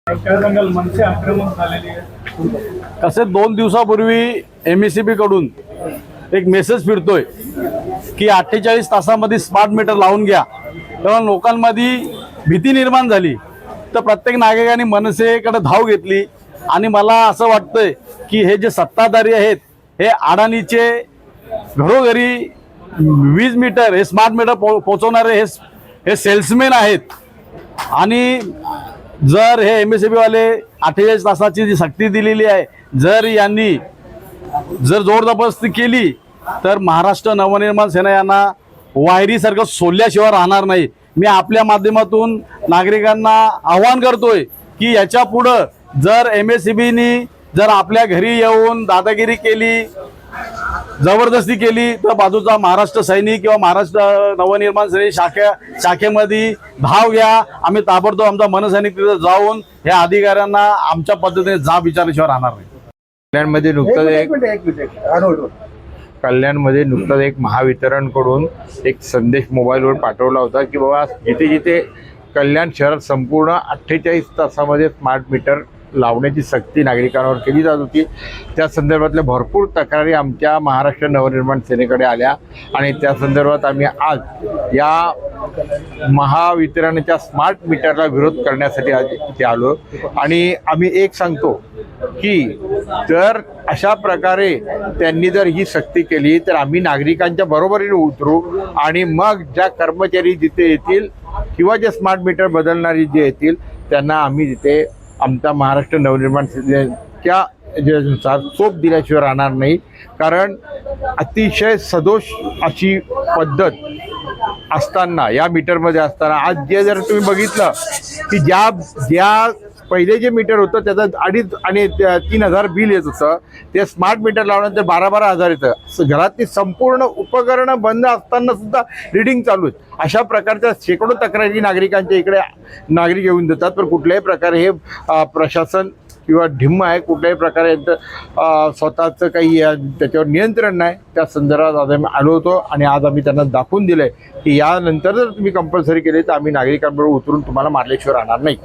काय सांगाल, मनसे आक्रमक झालेली आहे? कसे 2 दिवसापूर्वी MECB कडून एक मेसेज फिरतोय की 48 तासामध्ये स्मार्ट मीटर लावून घ्या, तेव्हा लोकांमध्ये भीती निर्माण झाली. तर प्रत्येक नागरिकांनी मनसेकडे धाव घेतली आणि मला असं वाटतंय की हे जे सत्ताधारी आहेत हे अडाणीचे घरोघरी वीज मीटर हे स्मार्ट मीटर पोहोचवणारे हे सेल्समॅन आहेत. आणि जर हे MECB वाले 48 तासाची जी सक्ती दिलेली आहे, जर यांनी जोर जबरदस्ती केली तर महाराष्ट्र नवनिर्माण सेना यांना वायरीसारखं सोडल्याशिवाय राहणार नाही. मी आपल्या माध्यमातून नागरिकांना आवाहन करतोय की याच्या पुढं जर MECBनी जर आपल्या घरी येऊन दादागिरी केली, जबरदस्ती केली, तर बाजूचा महाराष्ट्र सैनिक किंवा महाराष्ट्र नवनिर्माण सैनिक शाखेमध्ये धाव घ्या. आम्ही ताबडतोब आमचा मनसैनिक तिथे जाऊन या अधिकाऱ्यांना आमच्या पद्धतीने जाब विचारल्याशिवाय राहणार नाही. कल्याणमध्ये नुकताच एक महावितरणकडून एक संदेश मोबाईलवर पाठवला होता की बाबा जिथे जिथे कल्याण शहरात संपूर्ण 48 तासामध्ये स्मार्ट मीटर लावण्याची सक्ती नागरिकांवर केली जात होती. त्या संदर्भातल्या भरपूर तक्रारी आमच्या महाराष्ट्र नवनिर्माण सेनेकडे आल्या आणि त्या संदर्भात आम्ही आज या महावितरणच्या स्मार्ट मीटरला विरोध करण्यासाठी आज इथे आलो. आणि आम्ही एक सांगतो की जर अशा प्रकारे त्यांनी जर ही सक्ती केली तर आम्ही नागरिकांच्या बरोबरीने उतरू आणि मग ज्या कर्मचारी जिथे येतील किंवा जे स्मार्ट मीटर बदलणारी जे येतील त्यांना आम्ही तिथे आमचा महाराष्ट्र नवनिर्माण सेनेच्या नुसार चोप दिल्याशिवाय राहणार नाही. कारण अतिशय सदोष अशी पद्धत असताना या मीटरमध्ये असताना आज जे जर तुम्ही बघितलं की ज्या पहिले जे मीटर होतं त्याचं 2,500 आणि 3,000 बिल येत होतं, ते स्मार्ट मीटर लावल्यानंतर 12,000 येतं. घरातली संपूर्ण उपकरणं बंद असताना सुद्धा रिडिंग चालू आहेत. अशा प्रकारच्या शेकडो तक्रारी नागरिकांच्या इकडे नागरिक येऊन देतात. पण कुठल्याही प्रकारे हे प्रशासन किंवा ढिम्म आहे, कुठल्याही प्रकारे स्वतःचं काही त्याच्यावर नियंत्रण नाही. त्या संदर्भात आज आम्ही आलो होतो आणि आज आम्ही त्यांना दाखवून दिलं आहे की यानंतर जर तुम्ही कंपल्सरी केले तर आम्ही नागरिकांबरोबर उतरून तुम्हाला मारल्याशिवाय राहणार नाही.